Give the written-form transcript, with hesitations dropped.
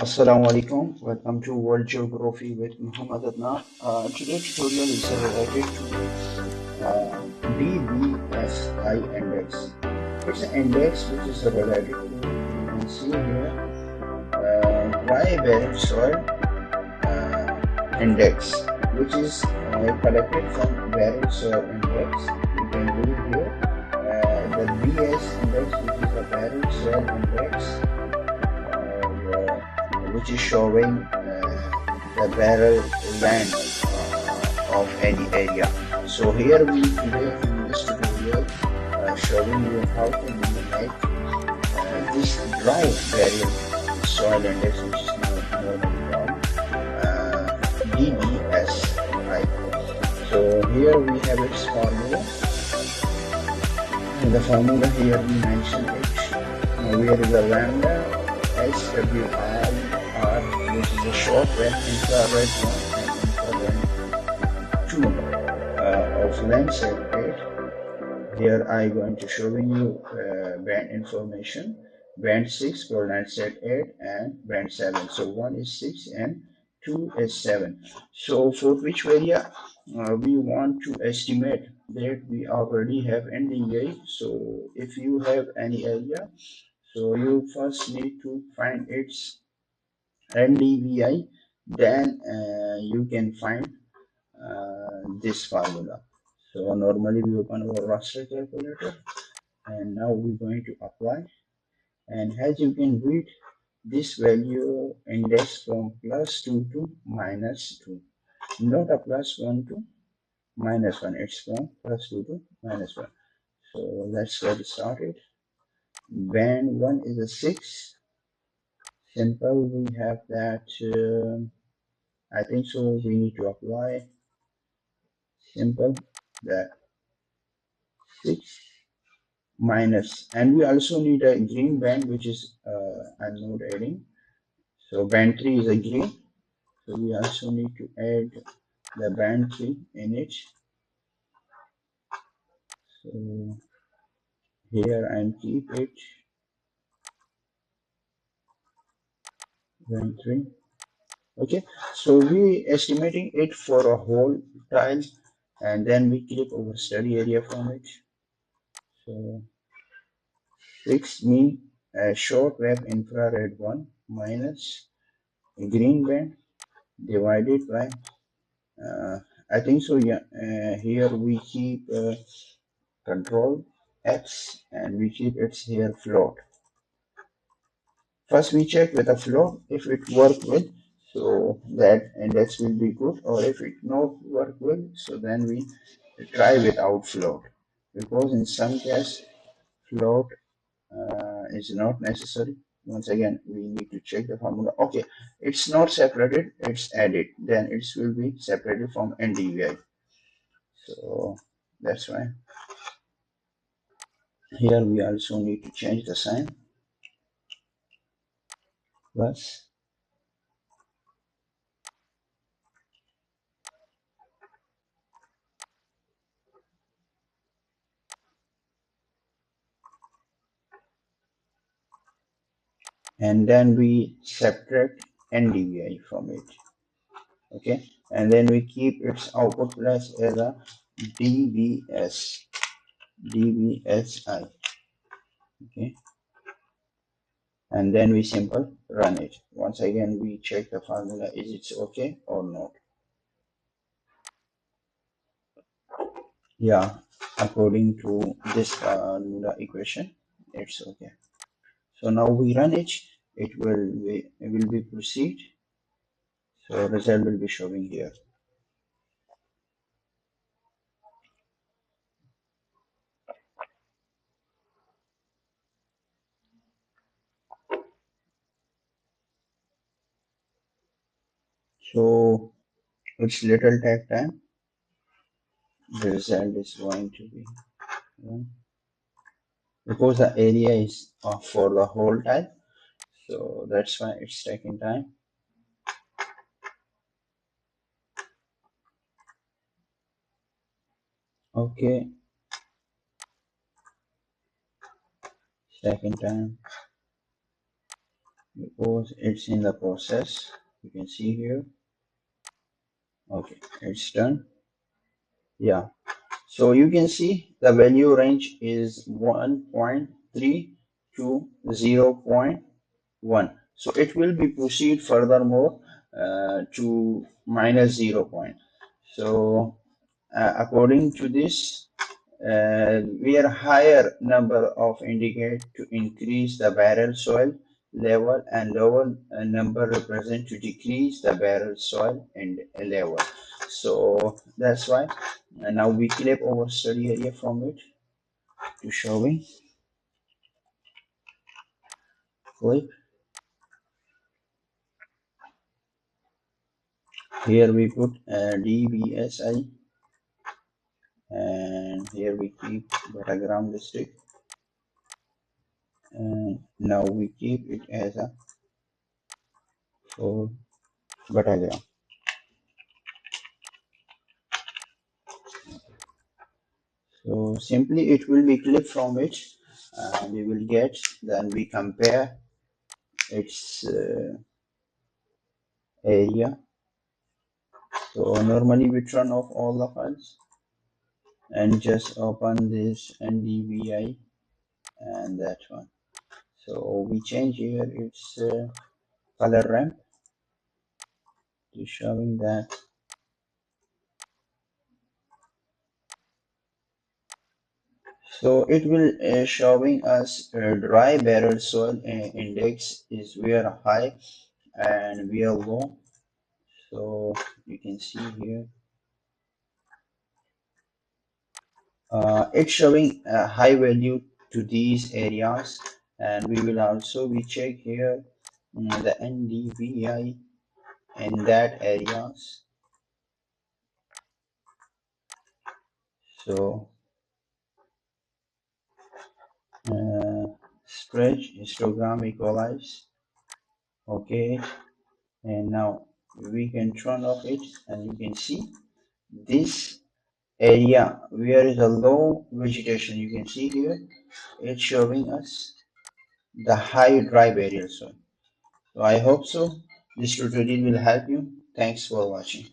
Assalamu alaikum. Welcome to World Geography with M.ADNAN. Today's tutorial is related to DBSI index. It's an index which is related to, you can see here, dry buried soil index, which is collected from buried soil index. You can read here the BS index, which is a buried soil index, which is showing the barrel land of any area. So here we today in this tutorial showing you how to make this dry barrel soil index, which is now normally called DBSI. So here we have its formula. In the formula here we mention it. Here is a lambda SWI, which is a short wave infrared 1 and infrared 2 of Landsat 8. Here I am going to showing you band information. Band 6 for Landsat 8 and band 7. So 1 is 6 and 2 is 7. So for which area we want to estimate that we already have NDVI. So if you have any area, so you first need to find its NDVI, then you can find this formula. So normally we open our raster calculator, and now we're going to apply. And as you can read, this value index from +2 to -2, not a +1 to -1. It's from +2 to -1. So let's get started. Band 1 is a 6. Simple. We have that. I think so. We need to apply simple that 6 minus, and we also need a green band, which is I'm not adding. So band 3 is a green, so we also need to add the band 3 in it. So here I'm keep it band 3. Okay, so we estimating it for a whole tile, and then we click over study area from it. So 6 mean short wave infrared 1 minus green band divided by I think so, yeah. Here we keep control X, and we keep its here float. First we check with a float if it work well, so that index will be good, or if it not work well, so then we try without float, because in some case float is not necessary. Once again, we need to check the formula. Okay, it's not separated, it's added, then it will be separated from NDVI. So that's why here we also need to change the sign plus. And then we subtract NDVI from it. Okay, and then we keep its output plus as a DBSI. Okay, and then we simple run it. Once again, we check the formula, is it okay or not. Yeah, according to this formula equation, it's okay. So now we run it, it will be proceed. So result will be showing here. So it's little take time. The result is going to be because the area is for the whole tile, so that's why it's taking time. Okay, second time because it's in the process. You can see here. Okay, it's done. Yeah. So you can see the value range is 1.3 to 0.1. So it will be proceed furthermore to minus 0 point. So according to this, we are higher number of indicate to increase the barrel soil level and lower number represent to decrease the barrel soil and level. So that's why now we clip our study area from it to showing clip. Here we put DBSI and here we keep battleground district, and now we keep it as a full battleground. So simply it will be clipped from it and we will get, then we compare its area. So normally we turn off all the files and just open this NDVI and that one. So we change here its color ramp to showing that. So it will showing us dry barrel soil index is very high and very low. So you can see here it's showing a high value to these areas, and we will also we check here the NDVI in that areas. So stretch histogram equalize. Okay, and now we can turn off it, and you can see this area where is a low vegetation. You can see here it's showing us the high dry barrier soil. So I hope so. This tutorial will help you. Thanks for watching.